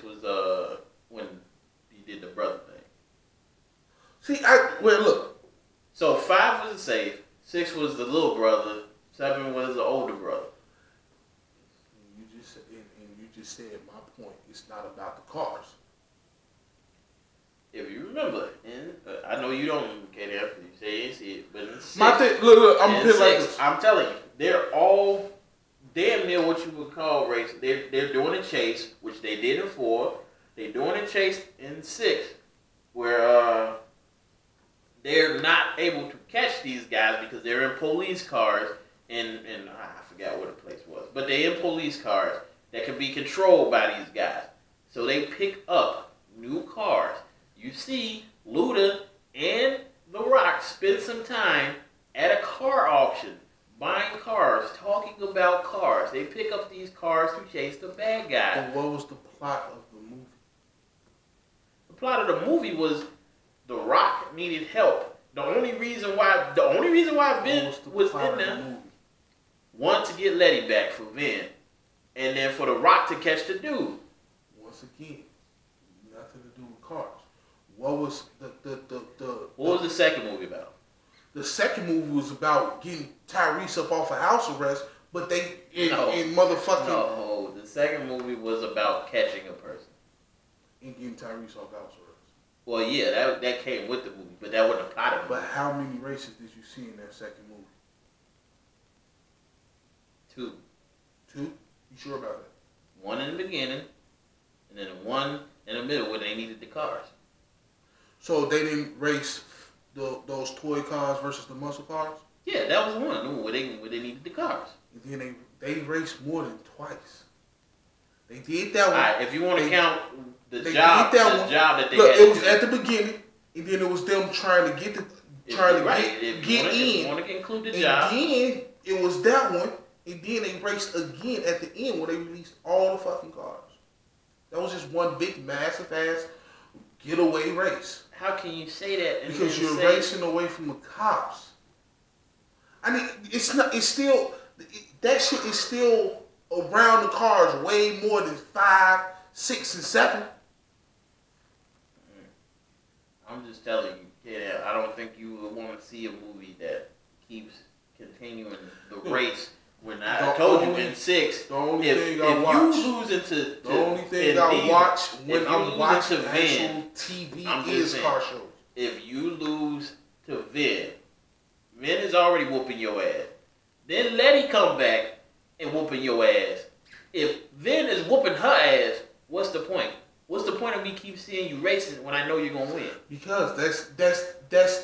was when he did the brother thing. See, look. So 5 was the safe, 6 was the little brother, 7 was the older brother. You just said my point. It's not about the cars. If you remember, and I know you don't care after you say you see it, but in 6, my thing, look, I'm in put 6, like this. I'm telling you, they're all damn near what you would call racing. They're doing a chase, which they did in 4. They're doing a chase in 6, where they're not able to catch these guys because they're in police cars, and I forgot what the place was, but they're in police cars that can be controlled by these guys. So they pick up new cars. You see Luda and The Rock spend some time at a car auction, buying cars, talking about cars. They pick up these cars to chase the bad guy. But what was the plot of the movie? The plot of the movie was The Rock needed help. The only reason why Vin was in there, one, to get Letty back for Vin, and then for The Rock to catch the dude. Once again, nothing to do with cars. What was What was the second movie about? The second movie was about getting Tyrese up off of house arrest, but they in motherfucking No, the second movie was about catching a person. and getting Tyrese off house arrest. Well, yeah, that came with the movie, but that wasn't a plot of the But movie. how many races did you see in that second movie? 2. 2? You sure about that? 1 in the beginning, and then 1 in the middle where they needed the cars. So they didn't race those toy cars versus the muscle cars? Yeah, that was one where they needed the cars. And then they raced more than twice. They did that one. All right, if you want to count the they job did that one. that they Look, had it to was do. at the beginning, and then it was them trying to get in. If you want to include the And job. then it was that one, and then they raced again at the end where they released all the fucking cars. That was just one big, massive ass getaway race. How can you say that? And Because then you're say, racing away from the cops. I mean, it's not. It's still that shit is still around the cars way more than 5, 6, and 7. I'm just telling you, yeah, I don't think you would want to see a movie that keeps continuing the race. When I told you in 6, The only if thing I watch. you lose into The only thing I watch when I'm watching actual TV is car shows. If you lose to Vin is already whooping your ass. Then Letty come back and whooping your ass. If Vin is whooping her ass, what's the point? What's the point of me keep seeing you racing when I know you're gonna win? Because that's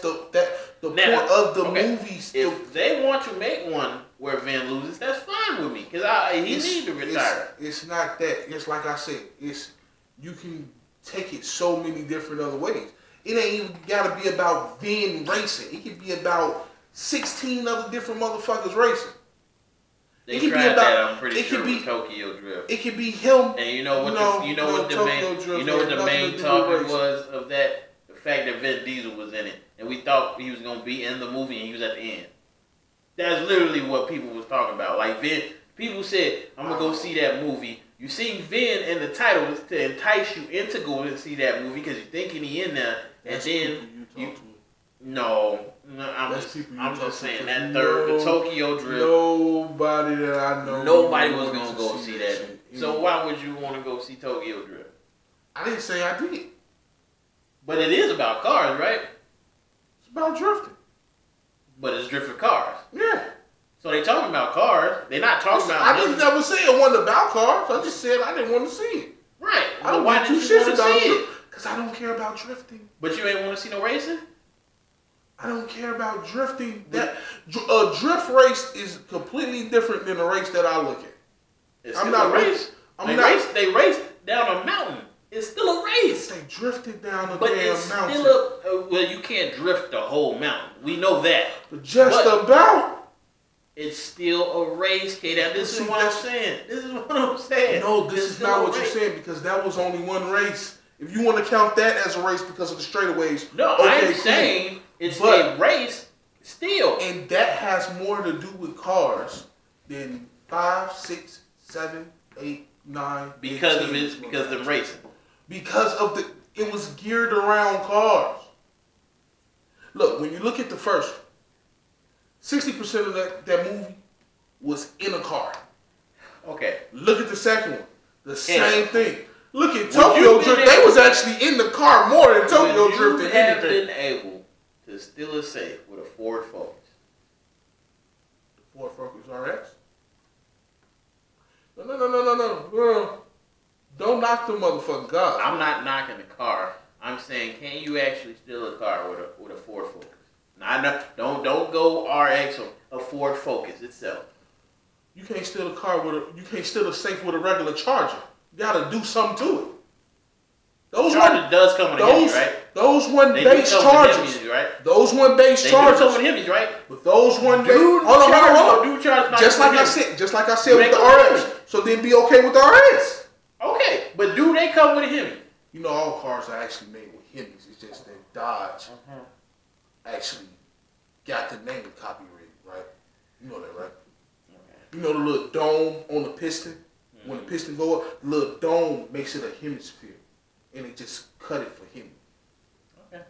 the Now, point of the okay, movies. If they want to make one where Vin loses, that's fine with me because he needs to retire. It's not that. It's like I said. It's you can take it so many different other ways. It ain't even got to be about Vin racing. It can be about 16 other different motherfuckers racing. They tried that. I'm pretty sure with Tokyo Drift. It could be him. And you know what the main topic was of that? The fact that Vin Diesel was in it, and we thought he was gonna be in the movie, and he was at the end. That's literally what people was talking about. Like Vin, people said, "I'm gonna go see that movie." You see Vin in the title to entice you into going and see that movie because you're thinking he in there, and then I'm just saying that the Tokyo Drift. Nobody that I know. Nobody was gonna go see that. So why would you want to go see Tokyo Drift? I didn't say I did. But it is about cars, right? It's about drifting. But it's drifting cars. Yeah. So they talking about cars. They're not talking about. I didn't never say it wasn't about cars. I just said I didn't want to see it. Right. I don't why want did two you shits want to about see it it? because I don't care about drifting. But you ain't want to see no racing. I don't care about drifting. That a drift race is completely different than a race that I look at. It's still a race. They raced down a mountain. It's still a race. They drifted down a But damn it's mountain. still well, you can't drift the whole mountain. We know that. But just about. It's still a race, K. This is what I'm saying. This is what I'm saying. No, this is not what you're saying because that was only one race. If you want to count that as a race because of the straightaways, no, okay, I'm saying it's a race still. And that has more to do with cars than 5, 6, 7, 8, 9, because 15, of his because of them racing. Because of it was geared around cars. Look, when you look at the first, 60% of that movie was in a car. Okay. Look at the second one, the same Yeah. thing. Look at Tokyo Drift. They was actually in the car more than Tokyo Drift than You have anything. been able to steal a safe with a Ford Focus. Ford Focus RX. No. Don't knock the motherfucking cars. I'm not knocking the car. I'm saying, can you actually steal a car with a Ford Focus? Now, don't go RX or a Ford Focus itself. You can't steal a car you can't steal a safe with a regular Charger. You gotta do something to it. Those Charger does come with a Hemi, right? Those one They base do come with Chargers. Hemis, right? Those one base They Chargers. do come with Hemis, right? But those one base. Dude, Hold on. Dude, Charger's not Just coming like I with Hemis. said. Just like I said Do with they the come with RS. So then be okay with the RS. Okay, but do they come with a Hemi? You know, all cars are actually made with Hemis. It's just that Dodge actually got the name copyrighted, right? You know that, right? Okay. You know the little dome on the piston? When the piston go up, the little dome makes it a hemisphere. And it just cut it for Hemi. Okay.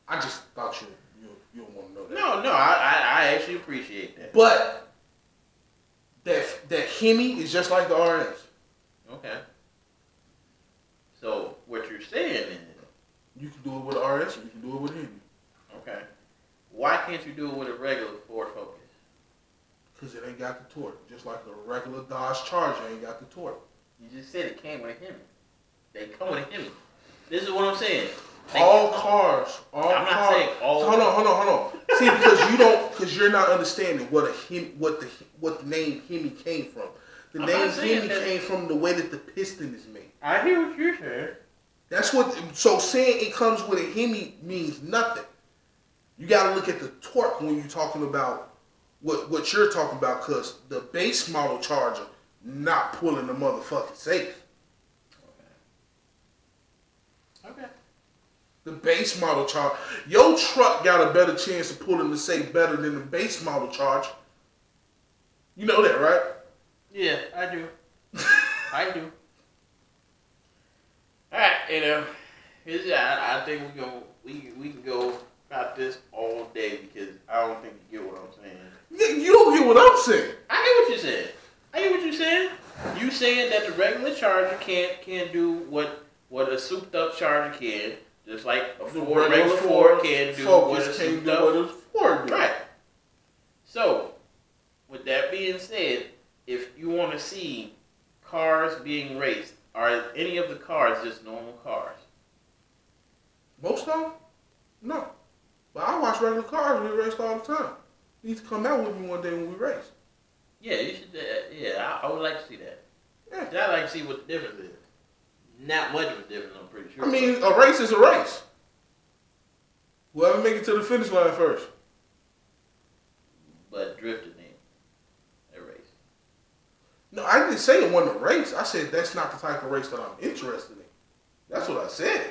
I just thought you don't want to know that. No, I actually appreciate that. But that Hemi is just like the RS. Okay. So what you're saying is, You can do it with the RS, you can do it with Hemi. okay, why can't you do it with a regular Ford Focus? Because it ain't got the torque. Just like a regular Dodge Charger ain't got the torque. You just said it came with a Hemi. They come with a Hemi. This is what I'm saying. All cars. I'm not saying all. Hold on. See, because you're not understanding what the name Hemi came from. The I'm name not saying Hemi that. came from the way that the piston is made. I hear what you're saying. That's what. So saying it comes with a Hemi means nothing. You got to look at the torque when you're talking about what you're talking about, because the base model Charger not pulling the motherfucking safe. Okay. The base model Charger, your truck got a better chance of pulling the safe better than the base model Charger. You know that, right? Yeah, I do. I do. All right, I think we can go about this all day because I don't think you get what I'm saying. You don't get what I'm saying. I get what you're saying. You saying that the regular Charger can't do what a souped up Charger can, just like a regular Ford can do what a souped up Ford do. Right. So, with that being said, if you want to see cars being raced, are any of the cars just normal cars? Most of them? No. But I watch regular cars we race all the time. You need to come out with me one day when we race. Yeah, you should. Yeah, I would like to see that. Yeah. I'd like to see what the difference is. Not much of a difference, I'm pretty sure. I mean, a race is a race. Whoever make it to the finish line first. But drifting ain't a race. No, I didn't say it wasn't a race. I said that's not the type of race that I'm interested in. That's what I said.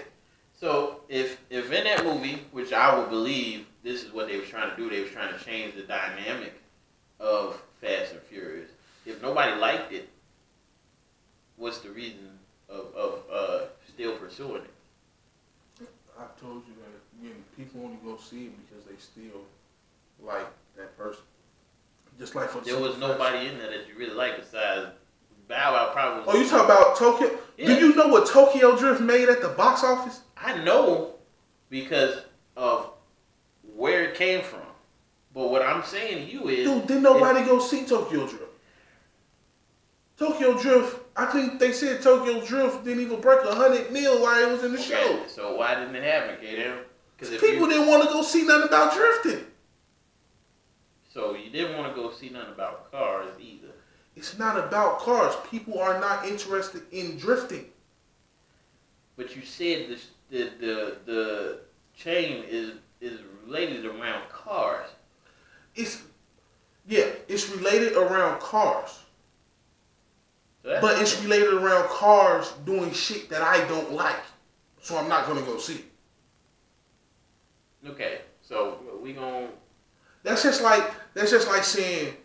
So if in that movie, which I would believe this is what they were trying to do, they were trying to change the dynamic of Fast and Furious. If nobody liked it, what's the reason of still pursuing it? I told you that again, people only go see it because they still like that person. Just like for there was nobody in there that you really liked besides Bow Wow. Probably. Oh, you talking about Tokyo? Yeah. Do you know what Tokyo Drift made at the box office? I know because of where it came from. But what I'm saying to you is, Dude, didn't nobody go see Tokyo Drift? Tokyo Drift, I think they said Tokyo Drift didn't even break 100 mil while it was in the show. So why didn't it happen, K-Dem? Because People didn't want to go see nothing about drifting. So you didn't want to go see nothing about cars either. It's not about cars. People are not interested in drifting. But you said the chain is related around cars. It's related around cars. So But it's related around cars doing shit that I don't like. So I'm not gonna go see it. Okay, so we gonna. That's just like saying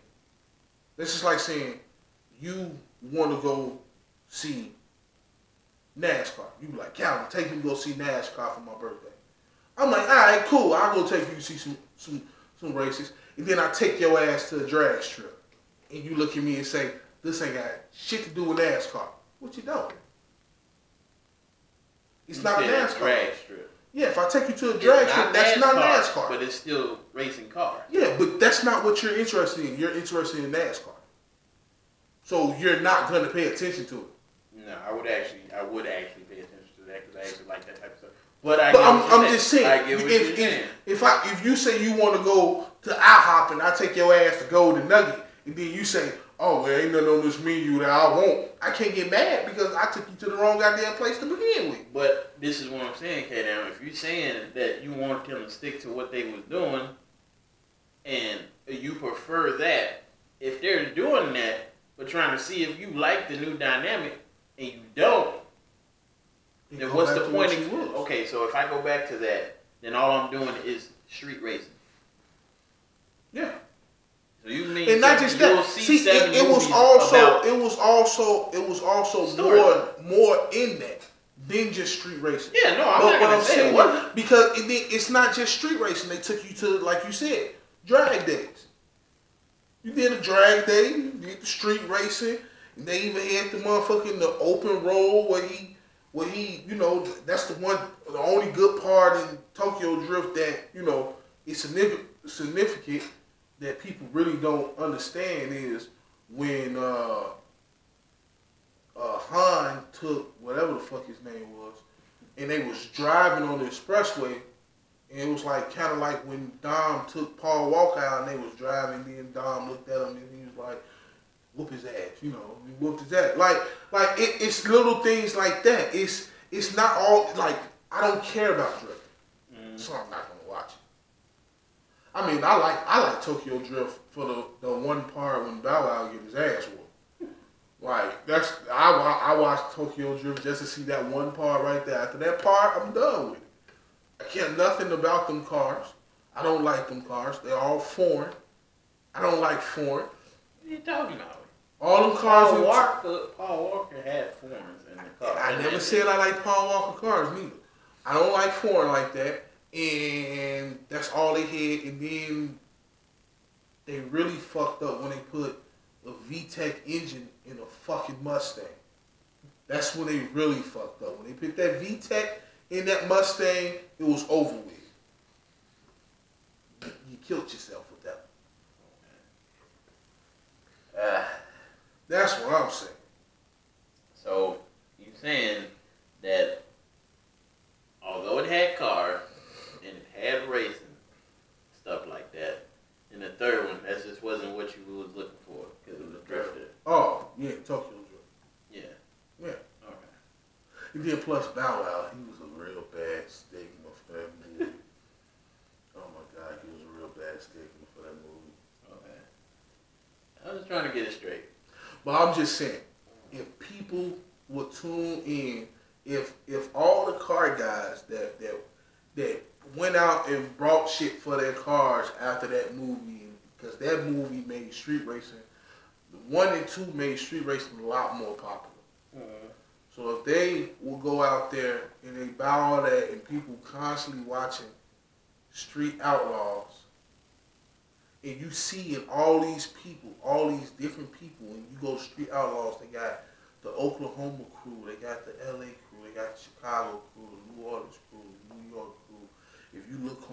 you want to go see NASCAR. You be like, Calvin, take me to go see NASCAR for my birthday. I'm like, all right, cool. I'll go take you to see some races. And then I take your ass to a drag strip. And you look at me and say, this ain't got shit to do with NASCAR. What you doing? It's You not said NASCAR. drag strip. Yeah, if I take you to a drag strip, that's not NASCAR. But it's still racing cars. Yeah, but that's not what you're interested in. You're interested in NASCAR. So you're not going to pay attention to it. No, I would actually pay attention to that because I actually like that type of stuff. But I'm just saying, if you say you want to go to IHOP and I take your ass to Golden Nugget, and then you say, oh, well, ain't nothing on this menu that I want, I can't get mad because I took you to the wrong goddamn place to begin with. But this is what I'm saying, K-Down. If you're saying that you want them to stick to what they was doing, and you prefer that, if they're doing that, but trying to see if you like the new dynamic, and you don't, then what's the point of it? Okay, so if I go back to that, then all I'm doing is street racing. Yeah. So you mean and not just that? See, it was also more in that than just street racing. Yeah, no, I'm not gonna say it wasn't. Because it's not just street racing. They took you to, like you said, drag days. You did a drag day. You did the street racing. And they even had the motherfucking the open road where he, you know, that's the only good part in Tokyo Drift that, you know, is significant that people really don't understand is when Han took whatever the fuck his name was, and they was driving on the expressway, and it was like kind of like when Dom took Paul Walker out and they was driving, then Dom looked at him and he was like, whoop his ass, you know, he whooped his ass. It's little things like that. It's not all, like, I don't care about drifting, so I'm not gonna watch it. I mean, I like Tokyo Drift for the one part when Bow Wow get his ass whooped. Like, I watched Tokyo Drift just to see that one part right there. After that part, I'm done with it. I care nothing about them cars. I don't like them cars. They're all foreign. I don't like foreign. What are you talking about? All them cars. Paul Walker had foreigns in the car. I never said I like Paul Walker cars neither. I don't like foreign like that. And that's all they had. And then they really fucked up when they put a VTEC engine in a fucking Mustang. That's when they really fucked up. When they put that VTEC in that Mustang, it was over with. You killed yourself with that one. That's what I'm saying. So, you saying that although it had cars, and it had racing, stuff like that, and the third one, that just wasn't what you was looking for, because it was drifted. Oh, yeah, Tokyo Drift. Yeah. Yeah. Okay. And then plus Bow Wow, he was a real bad stigma for that movie. Oh my God, he was a real bad stigma for that movie. Okay. I was trying to get it straight. But I'm just saying, if people would tune in, if all the car guys that went out and brought shit for their cars after that movie, because that movie made street racing, 1 and 2 made street racing a lot more popular. Mm-hmm. So if they will go out there and they buy all that and people constantly watching Street Outlaws, and you see in all these people, all these different people, when you go to Street Outlaws, they got the Oklahoma crew, they got the LA crew, they got the Chicago crew, the New Orleans crew, the New York crew. If you look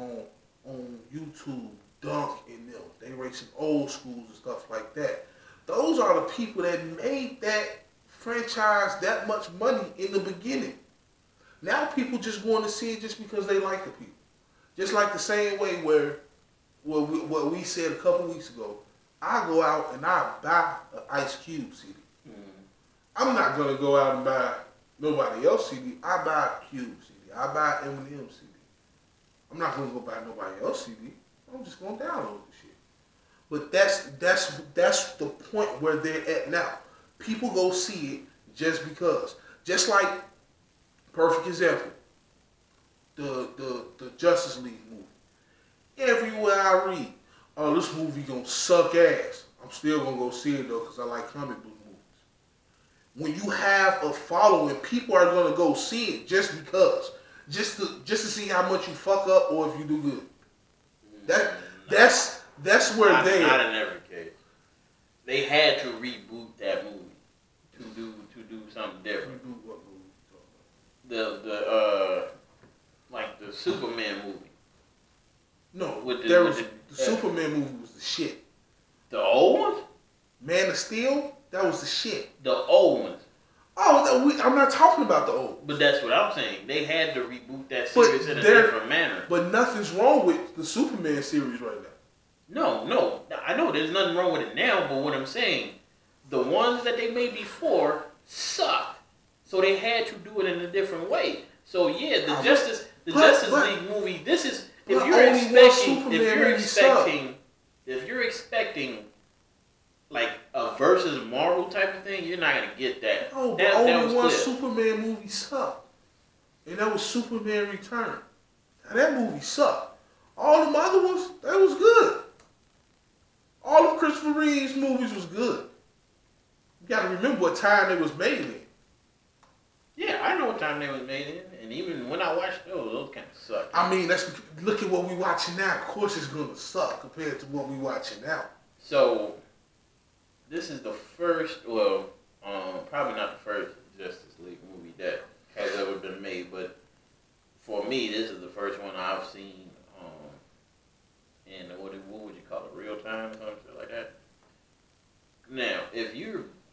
on YouTube, Dunk and them, they racing old schools and stuff like that. Those are the people that made that franchise that much money in the beginning. Now people just want to see it just because they like the people. Just like the same way where what we said a couple weeks ago, I go out and I buy an Ice Cube CD. Mm-hmm. I'm not going to go out and buy nobody else CD. I buy a Cube CD. I buy Eminem CD. I'm not going to go buy nobody else CD. I'm just going to download the shit. But that's the point where they're at now. People go see it just because. Just like, perfect example, the Justice League movie. Everywhere I read, oh, this movie gonna suck ass. I'm still gonna go see it though because I like comic book movies. when you have a following, people are gonna go see it just because, just to see how much you fuck up or if you do good. That's where not in every case. They had to reboot that movie to do something different. Reboot what movie? The like the Superman movie. No, the Superman movie was the shit. The old ones? Man of Steel, that was the shit. The old ones. Oh, I'm not talking about the old. But that's what I'm saying. They had to reboot that series in a different manner. But nothing's wrong with the Superman series right now. No. I know there's nothing wrong with it now, but what I'm saying, the ones that they made before sucked. So they had to do it in a different way. So yeah, the Justice League movie, this is if you're expecting like a versus Marvel type of thing, you're not gonna get that. Oh, but only one Superman movie sucked, and that was Superman Return. Now, that movie sucked. All the other ones, that was good. All of Christopher Reeve's movies was good. You got to remember what time they was made in. Yeah, I know what time they was made in, and even when I watched those kind of sucked. I mean, look at what we watching now. Of course, it's gonna suck compared to what we watching now. So, this is the first, probably not the first Justice League movie that has ever been made, but for me, this is the first one I've seen in what would you call it, real time or something like that. Now,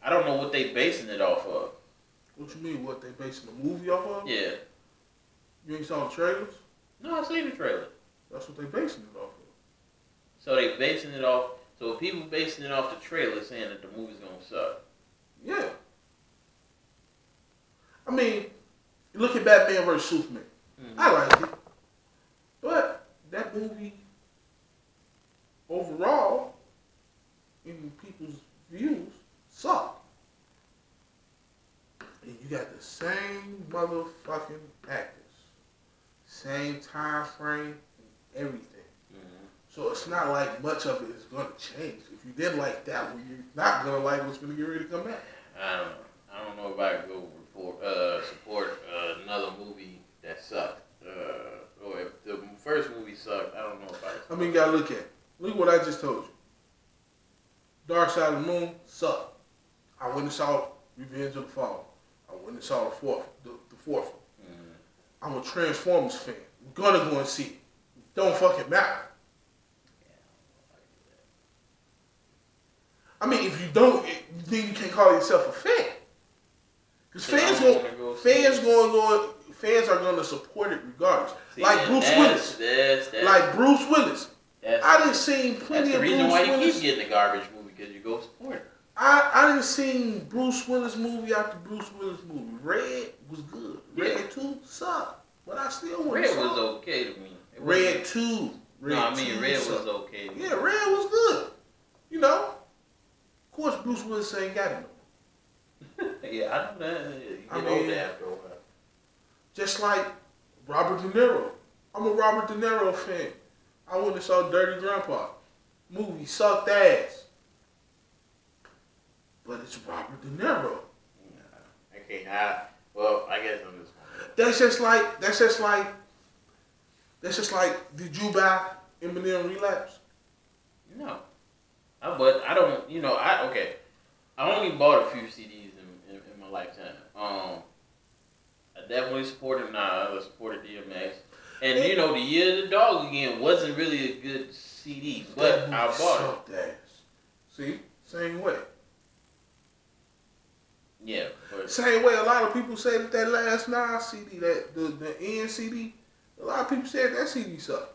I don't know what they basing it off of. What you mean? What they basing the movie off of? Yeah. You ain't saw the trailers? No, I've seen the trailer. That's what they basing it off of. So they basing it off. So people basing it off the trailer saying that the movie's gonna suck. Yeah. I mean, look at Batman vs Superman. Mm-hmm. I liked it, but that movie overall, in people's views, sucked. And you got the same motherfucking actors, same time frame, and everything. Mm-hmm. So it's not like much of it is going to change. If you didn't like that one, you're not going to like what's going to get ready to come back. I don't know if I could go support another movie that sucked. Or if the first movie sucked, I don't know if I. I mean, you got to look at it. Look at what I just told you. Dark Side of the Moon sucked. I went and saw Revenge of the Fallen. I went and saw the fourth one. Mm-hmm. I'm a Transformers fan. I'm gonna go and see it. Don't fucking matter. I mean, if you don't, then you can't call yourself a fan. Because fans are going to support it regardless. See, like Bruce Willis. Like Bruce Willis. I didn't see plenty of Bruce Willis. That's the reason why you keep getting a garbage movie, because you go support it. I didn't see Bruce Willis movie after Bruce Willis movie. Red was good. Red 2 sucked. But I still went Red was okay to me. Red 2. Red was okay. Yeah, Red was good. You know? Of course, Bruce Willis ain't got it no more. Yeah, I know that. You get older after a while. Just like Robert De Niro. I'm a Robert De Niro fan. I went and saw Dirty Grandpa. Movie sucked ass. But it's Robert De Niro. I can't. Well, I guess I'm just. That's just like. Did you buy Eminem Relapse? No. But I don't. I only bought a few CDs in my lifetime. I definitely supported Nas. I supported DMX. And The Year of the Dog Again wasn't really a good CD, but I bought it. Ass. See, same way. Yeah. But same way. A lot of people say that last Nas CD, that the N CD, a lot of people said that CD sucked.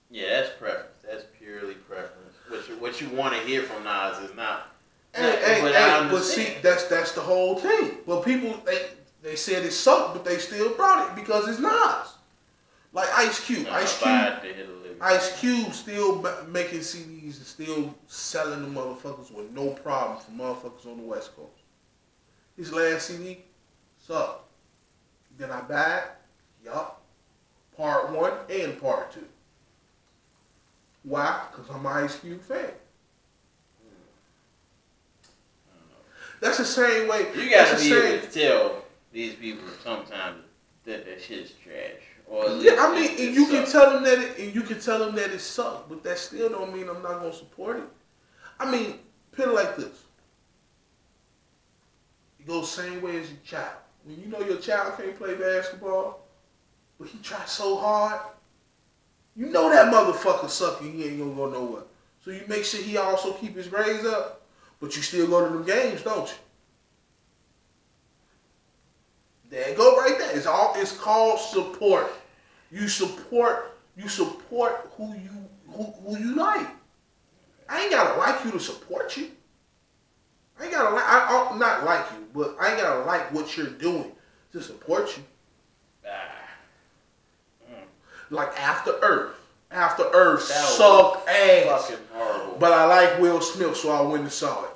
Yeah, that's preference. That's purely preference. What you want to hear from Nas is not. But see, that's the whole thing. But people they said it sucked, but they still brought it because it's Nas. Like Ice Cube. Ice Cube still making CDs and still selling the motherfuckers with no problem for motherfuckers on the West Coast. His last CD sucked. Did I buy it? Yup. Part 1 and Part 2. Why? Because I'm an Ice Cube fan. That's the same way. You gotta be able to tell these people sometimes that shit is trash. Or at least Yeah, I mean, and you can tell them that it sucked, but that still don't mean I'm not gonna support it. I mean, put it like this. It goes the same way as your child. When you know your child can't play basketball, but he tries so hard, you know that motherfucker suck and he ain't gonna go nowhere. So you make sure he also keep his grades up, but you still go to them games, don't you? There you go right there. It's called support. You support who you like. I ain't gotta like you to support you. I ain't gotta not like you, but I ain't gotta like what you're doing to support you. Like After Earth. After Earth sucked ass. Fucking horrible. But I like Will Smith, so I went and saw it.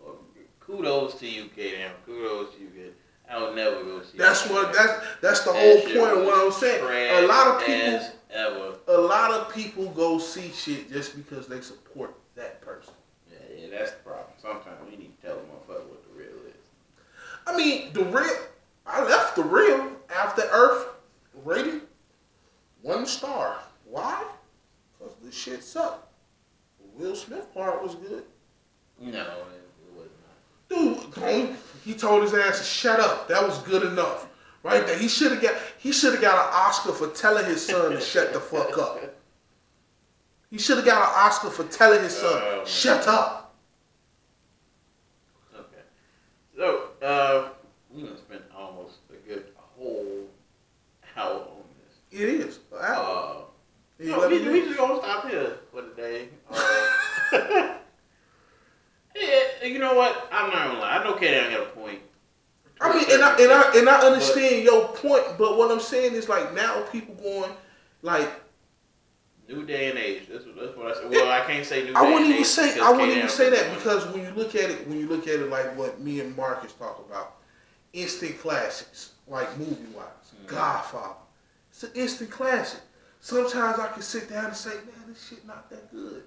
Well, kudos to you, K-Dam. Kudos to you, kid. I would never go see That's that. what that's the whole point of what I'm saying. A lot of people go see shit just because they support that person. Yeah, that's the problem. Sometimes we need to tell them motherfucker what the real is. I mean, I left the real After Earth rating 1 star. Why? Because the shit sucked. The Will Smith part was good. No, it was not. Dude, he told his ass to shut up. That was good enough. Right there. He should have got an Oscar for telling his son to shut the fuck up. He should have got an Oscar for telling his son, shut up. Okay. So, we're going to spend almost a whole hour on this. It is. An hour. We just going to stop here for the day. Yeah, you know what? I'm not gonna lie. I know K-Dam got a point. I mean, and I understand your point, but what I'm saying is like now people going like new day and age. That's what I said. Well, I can't say new day I and wouldn't age. even say that because when you look at it like what me and Marcus talk about, instant classics, like movie wise, Godfather. It's an instant classic. Sometimes I can sit down and say, man, this shit not that good.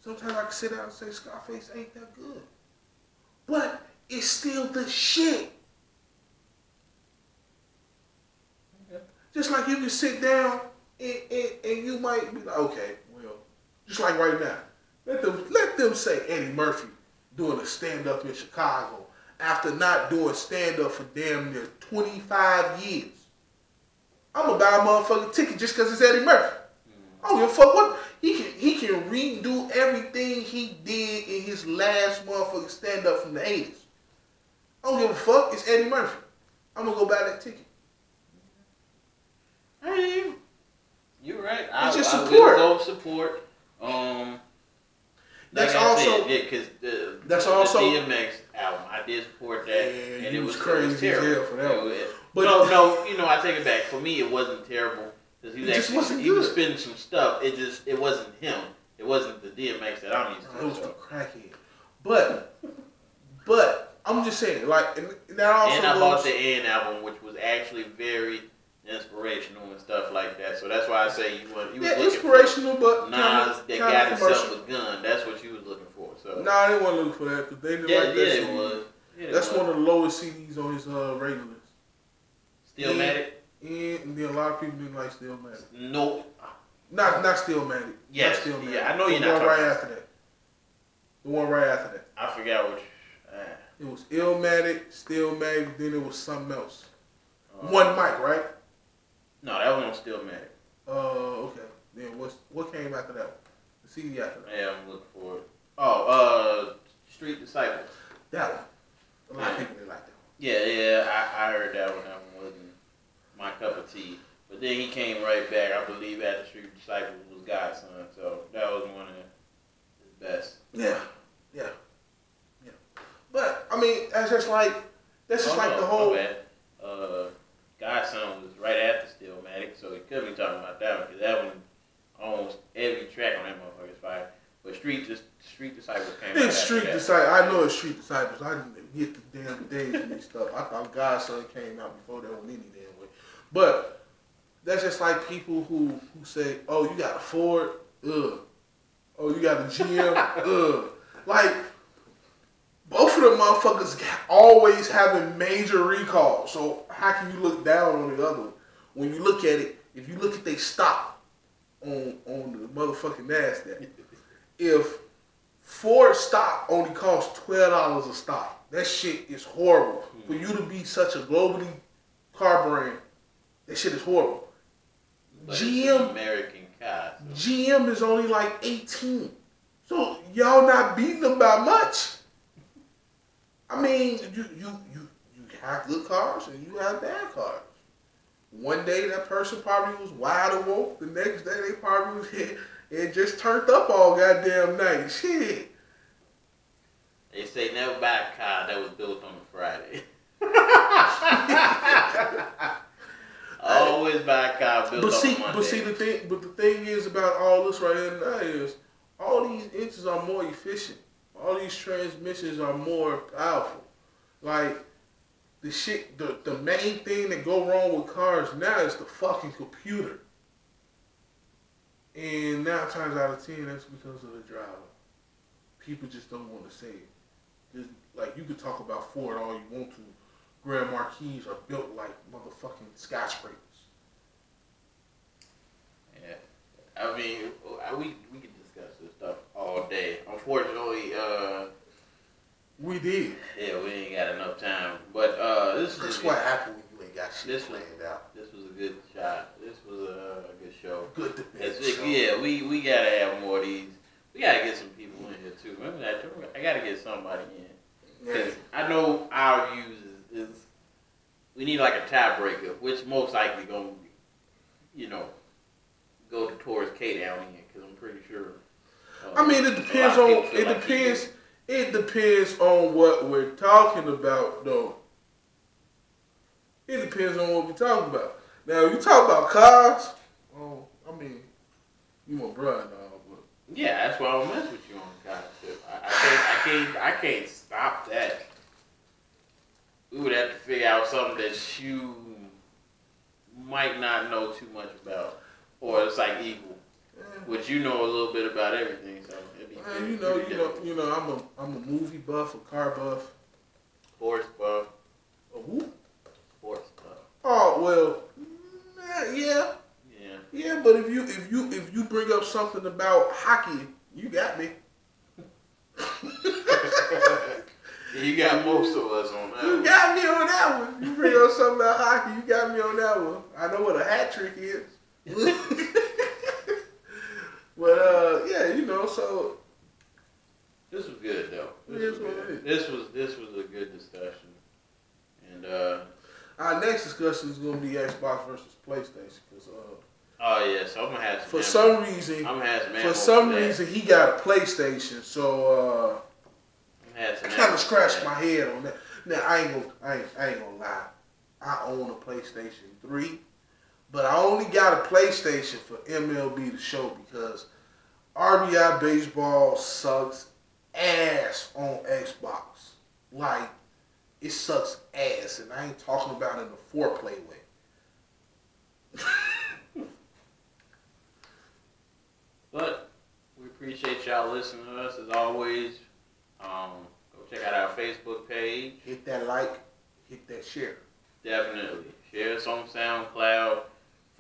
Sometimes I can sit down and say Scarface ain't that good. But it's still the shit. Okay. Just like you can sit down and you might be like, okay, well, just like right now. Let them say Eddie Murphy doing a stand-up in Chicago after not doing stand-up for damn near 25 years. I'm gonna buy a motherfucking ticket just because it's Eddie Murphy. I don't give a fuck what. He can redo everything he did in his last motherfucking stand-up from the 80s. I don't give a fuck. It's Eddie Murphy. I'm going to go buy that ticket. Hey, you're right. It's just I support. will go support. That's like also... because the DMX album, I did support that. Yeah, and it was crazy as hell for that one. But no, I take it back. For me, it wasn't terrible. He was spitting some stuff. It wasn't him. It wasn't the DMX that I'm used to. It was the crackhead. But I'm just saying, like, and that also. And I bought the N album, which was actually very inspirational and stuff like that. So that's why I say you was looking inspirational, for but Nas that got himself a gun. That's what you was looking for. So nah, I didn't want to look for that because they didn't like that CD. It was. That's one of the lowest CDs on his regular list. Stillmatic. And then a lot of people didn't like Stillmatic. No. Not Stillmatic. Yes. Not Stillmatic. Yeah, I know you're not The one talking right after that. The one right after that. I forgot which. It was Illmatic, Stillmatic, then it was something else. One mic, right? No, that one was Stillmatic. Okay. Then what came after that one? The CD after that. Yeah, I'm looking for it. Street Disciples. That one. A lot of people didn't like that one. Yeah, I heard that one. That one wasn't my cup of tea. But then he came right back. I believe after Street Disciples was Godson. So that was one of his best. Yeah. But I mean, that's just like the whole. My bad. Godson was right after Stillmatic, so he could be talking about that one because that one, almost every track on that motherfucker is fire. But Street Disciples came. It's Street Disciples. I know it's Street Disciples. I didn't get the damn days and stuff. I thought Godson came out before that one any damn way. But that's just like people who say, "Oh, you got a Ford, ugh. Oh, you got a GM, ugh." Like both of them motherfuckers always having major recalls. So how can you look down on the other one? When you look at it, if you look at they stock on the motherfucking NASDAQ, if Ford stock only costs $12 a stock, that shit is horrible. For you to be such a globally car brand, that shit is horrible. But GM, it's an American car. So. GM is only like 18. So y'all not beating them by much. I mean, you have good cars and you have bad cars. One day that person probably was wide awoke. The next day they probably was hit and just turned up all goddamn night. Shit. They say never buy a car that was built on a Friday. Always buy a car built on a Monday. But the thing is about all this right here now is all these engines are more efficient. All these transmissions are more powerful. Like the shit, the main thing that go wrong with cars now is the fucking computer. And 9 times out of 10, that's because of the driver. People just don't want to say it. It's like you could talk about Ford all you want to. Grand Marquis are built like motherfucking skyscrapers. Yeah, I mean, we could discuss this stuff all day. Unfortunately, we did. Yeah, we ain't got enough time. But that's what happened when you ain't got shit planned out. This was a good shot. This was a good show. Good debate. Yeah, we gotta have more of these. We gotta get some people in here too. Remember that? I gotta get somebody in. Because I know our views is we need like a tiebreaker, which most likely gonna, go towards K down in, because I'm pretty sure. I mean, it depends on it depends on what we're talking about, though. It depends on what we're talking about. Now, if you talk about cars, I mean, you my brother, but yeah, that's why I don't mess with you on the car tip. I can't stop that. We would have to figure out something that you might not know too much about, or it's like equal, which you know a little bit about everything. So it'd be I'm a movie buff, a car buff, horse buff. A who? Horse buff. Oh well, yeah. Yeah, but if you bring up something about hockey, you got me. You got most of us on that. You got me on that one. You bring up something about hockey, you got me on that one. I know what a hat trick is. But so this was good though. This was a good discussion. And our next discussion is gonna be Xbox versus PlayStation, because oh yeah, so I'm gonna have for some reason he got a PlayStation, so I kind of scratched my head on that. Now I ain't gonna lie, I own a PlayStation 3, but I only got a PlayStation for MLB The Show because RBI baseball sucks ass on Xbox. Like, it sucks ass, and I ain't talking about it in a foreplay way. But we appreciate y'all listening to us as always. Go check out our Facebook page. Hit that like, hit that share. Definitely. Share us on SoundCloud,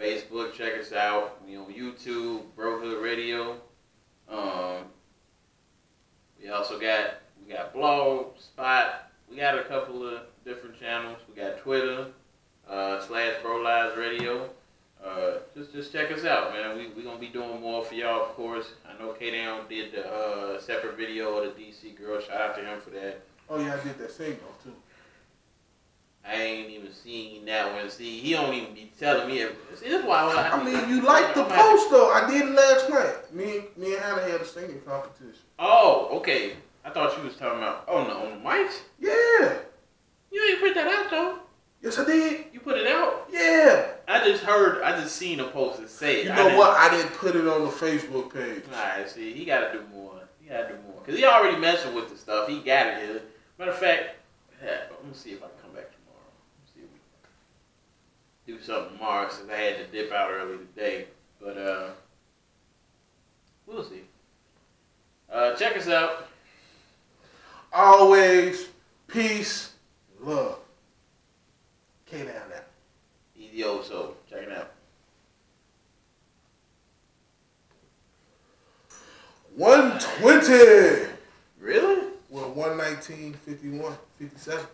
Facebook, check us out. We on YouTube, Brohood Radio. We also got Blogspot. We got a couple of different channels. We got Twitter, /BroLives Radio. Just check us out, man. We gonna be doing more for y'all, of course. I know K-Down did the separate video of the DC girl. Shout out to him for that. Oh yeah, I did that sing off too. I ain't even seen that one. See, he don't even be telling me everything. See, that's why I mean, you like the post though. I did it last night. Me and Hannah had a singing competition. Oh, okay. I thought you was talking about on the mics. Yeah. You ain't put that out though. Yes, I did. You put it out? Yeah. I just seen a post that say it. You know what? I didn't put it on the Facebook page. Alright, see, he gotta do more. Because he already messing with the stuff. He got it here. Matter of fact, let me see if I can come back tomorrow. Let's see if we can do something tomorrow since I had to dip out early today. But we'll see. Check us out. always, peace, love. K-Down now. Easy old soul. Check it out. 120. Really? Well, 119, 51, 57.